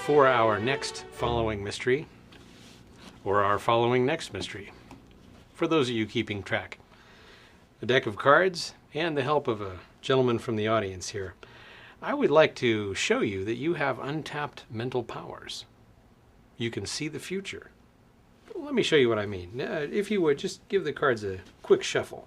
For our next following mystery, or our following next mystery, for those of you keeping track, a deck of cards and the help of a gentleman from the audience here, I would like to show you that you have untapped mental powers. You can see the future. Let me show you what I mean. If you would, just give the cards a quick shuffle,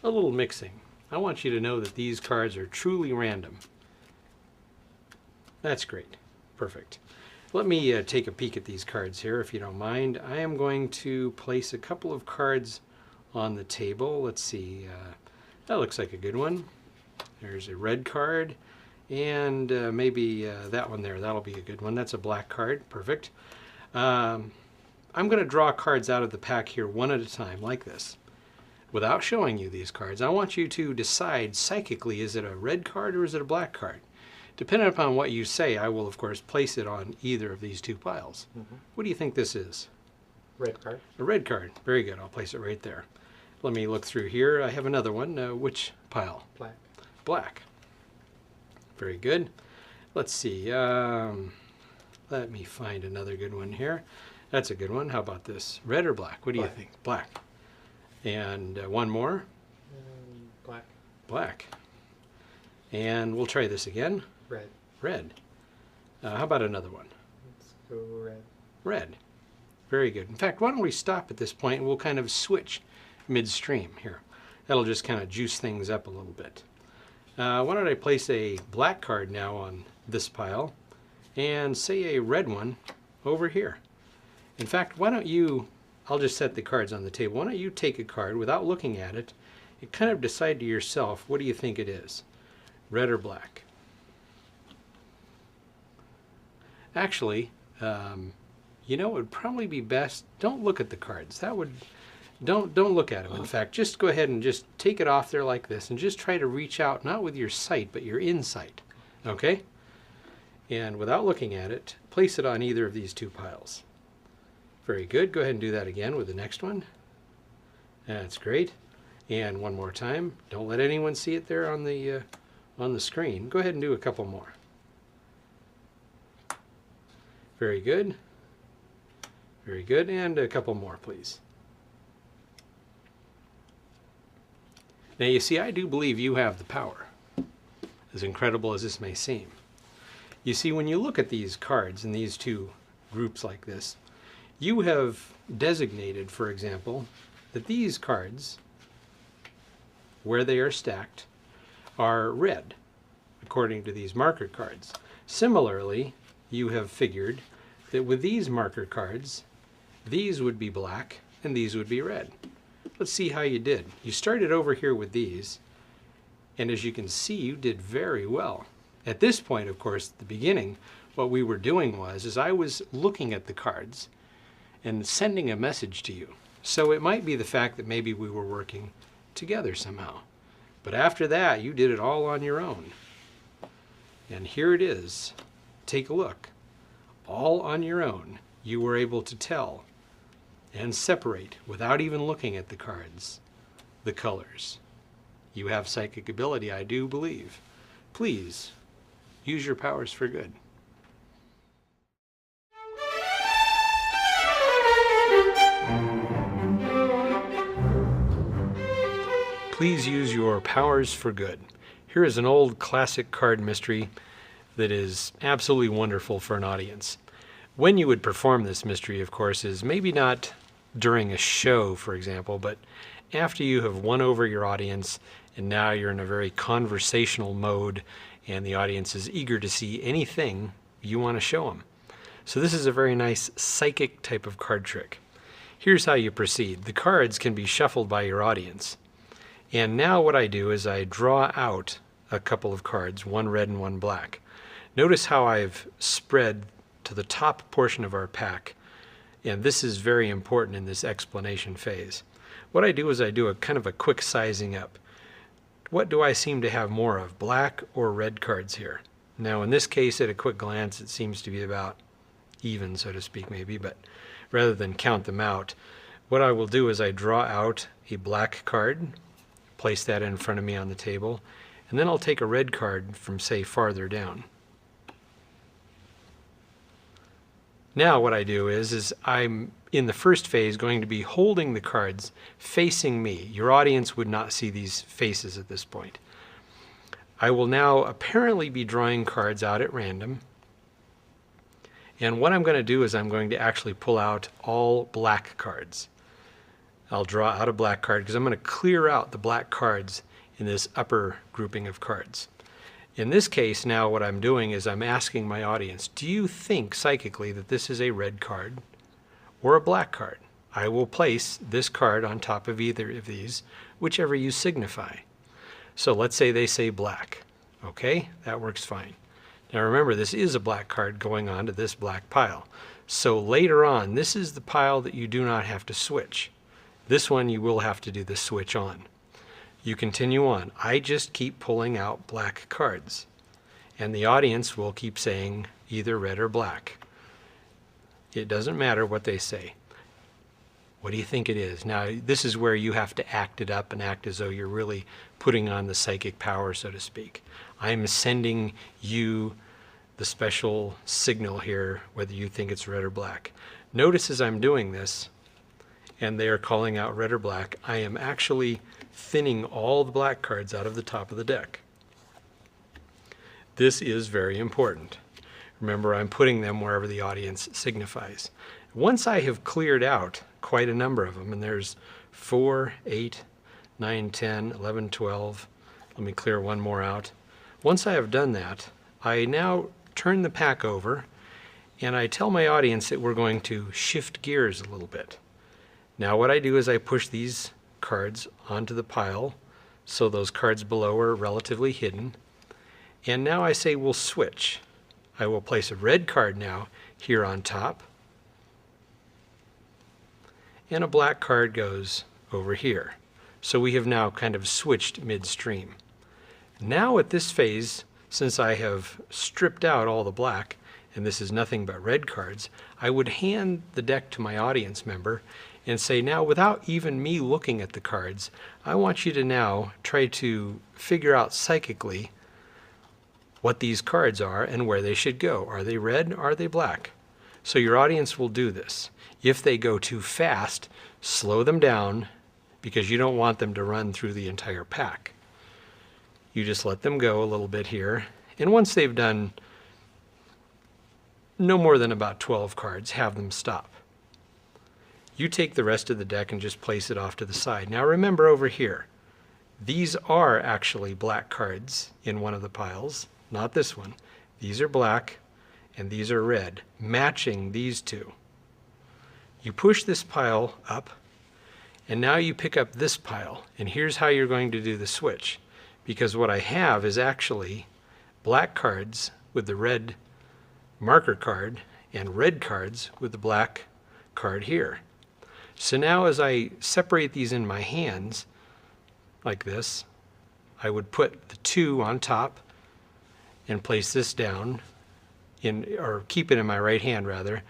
a little mixing. I want you to know that these cards are truly random. That's great. Perfect. Let me take a peek at these cards here, if you don't mind. I am going to place a couple of cards on the table. Let's see. That looks like a good one. There's a red card, and maybe that one there. That'll be a good one. That's a black card. Perfect. I'm going to draw cards out of the pack here one at a time, like this. Without showing you these cards, I want you to decide psychically, is it a red card or is it a black card? Depending upon what you say, I will, of course, place it on either of these two piles. What do you think this is? Red card. A red card. Very good. I'll place it right there. Let me look through here. I have another one. Which pile? Black. Black. Very good. Let's see. Let me find another good one here. That's a good one. How about this? Red or black? What do you think? Black. And one more. Black. Black. And we'll try this again. Red. Red. How about another one? Let's go red. Red. Very good. In fact, why don't we stop at this point and we'll kind of switch midstream here. That'll just kind of juice things up a little bit. Why don't I place a black card now on this pile and say a red one over here. In fact, why don't you, I'll just set the cards on the table. Why don't you take a card without looking at it and kind of decide to yourself, what do you think it is? Red or black? Actually, you know, it would probably be best, don't look at the cards. That would, don't look at them. In fact, just go ahead and just take it off there like this and just try to reach out, not with your sight, but your insight. Okay? And without looking at it, place it on either of these two piles. Very good. Go ahead and do that again with the next one. That's great. And one more time. Don't let anyone see it there on the screen. Go ahead and do a couple more. Very good. Very good. And a couple more, please. Now you see, I do believe you have the power, as incredible as this may seem. You see, when you look at these cards in these two groups like this, you have designated, for example, that these cards, where they are stacked, are red, according to these marker cards. Similarly, you have figured that with these marker cards, these would be black and these would be red. Let's see how you did. You started over here with these, and as you can see, you did very well. At this point, of course, at the beginning, what we were doing was I was looking at the cards and sending a message to you. So it might be the fact that maybe we were working together somehow. But after that, you did it all on your own. And here it is. Take a look. All on your own, you were able to tell and separate, without even looking at the cards, the colors. You have psychic ability, I do believe. Please, use your powers for good. Please use your powers for good. Here is an old classic card mystery that is absolutely wonderful for an audience. When you would perform this mystery, of course, is maybe not during a show, for example, but after you have won over your audience and now you're in a very conversational mode and the audience is eager to see anything you want to show them. So this is a very nice psychic type of card trick. Here's how you proceed. The cards can be shuffled by your audience. And now what I do is I draw out a couple of cards, one red and one black. Notice how I've spread to the top portion of our pack. And this is very important in this explanation phase. What I do is I do a kind of a quick sizing up. What do I seem to have more of, black or red cards here? Now in this case, at a quick glance, it seems to be about even, so to speak, maybe, but rather than count them out, what I will do is I draw out a black card, place that in front of me on the table, And then I'll take a red card from, say, farther down. Now what I do is I'm in the first phase going to be holding the cards facing me. Your audience would not see these faces at this point. I will now apparently be drawing cards out at random. And what I'm going to do is I'm going to actually pull out all black cards. I'll draw out a black card because I'm going to clear out the black cards in this upper grouping of cards. In this case, now what I'm doing is I'm asking my audience, do you think psychically that this is a red card or a black card? I will place this card on top of either of these, whichever you signify. So let's say they say black. Okay, that works fine. Now remember, this is a black card going on to this black pile. So later on, this is the pile that you do not have to switch. This one you will have to do the switch on. You continue on. I just keep pulling out black cards. And the audience will keep saying either red or black. It doesn't matter what they say. What do you think it is? Now, this is where you have to act it up and act as though you're really putting on the psychic power, so to speak. I'm sending you the special signal here, whether you think it's red or black. Notice as I'm doing this, and they are calling out red or black, I am actually thinning all the black cards out of the top of the deck. This is very important. Remember, I'm putting them wherever the audience signifies. Once I have cleared out quite a number of them, and there's 4, 8, 9, 10, 11, 12. Let me clear one more out. Once I have done that, I now turn the pack over and I tell my audience that we're going to shift gears a little bit. Now what I do is I push these cards onto the pile so those cards below are relatively hidden. And now I say we'll switch. I will place a red card now here on top, and a black card goes over here. So we have now kind of switched midstream. Now at this phase, since I have stripped out all the black, and this is nothing but red cards, I would hand the deck to my audience member and say, now without even me looking at the cards, I want you to now try to figure out psychically what these cards are and where they should go. Are they red? Are they black? So your audience will do this. If they go too fast, slow them down because you don't want them to run through the entire pack. You just let them go a little bit here. And once they've done no more than about 12 cards, have them stop. You take the rest of the deck and just place it off to the side. Now remember over here, these are actually black cards in one of the piles, not this one. These are black and these are red, matching these two. You push this pile up, and now you pick up this pile, and here's how you're going to do the switch. Because what I have is actually black cards with the red marker card and red cards with the black card here. So now as I separate these in my hands, like this, I would put the 2 on top and place this down, or keep it in my right hand rather,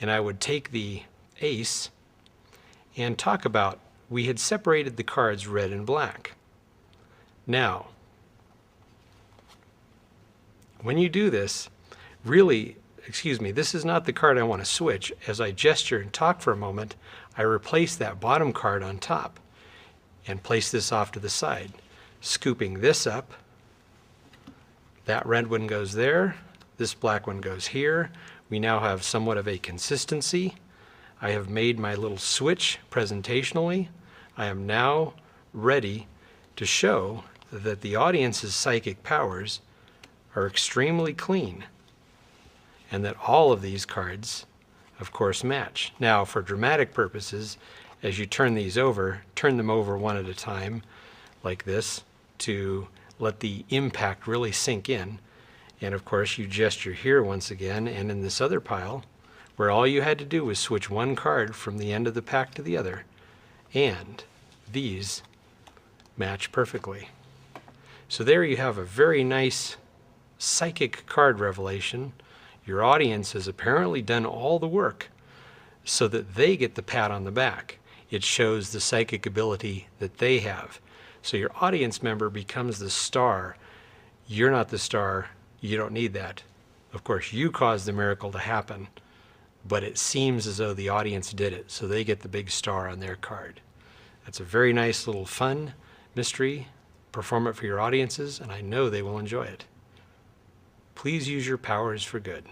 and I would take the ace and talk about, we had separated the cards red and black. Now, when you do this, really, this is not the card I want to switch. As I gesture and talk for a moment, I replace that bottom card on top and place this off to the side, scooping this up. That red one goes there, this black one goes here. We now have somewhat of a consistency. I have made my little switch presentationally. I am now ready to show that the audience's psychic powers are extremely clean and that all of these cards, of course, match. Now, for dramatic purposes, as you turn these over, turn them over one at a time like this to let the impact really sink in. And of course, you gesture here once again, and in this other pile, where all you had to do was switch one card from the end of the pack to the other, and these match perfectly. So there you have a very nice psychic card revelation. Your audience has apparently done all the work so that they get the pat on the back. It shows the psychic ability that they have. So your audience member becomes the star You're not the star. You don't need that. Of course, you caused the miracle to happen, but it seems as though the audience did it, so they get the big star on their card. That's a very nice little fun mystery. Perform it for your audiences, and I know they will enjoy it. Please use your powers for good.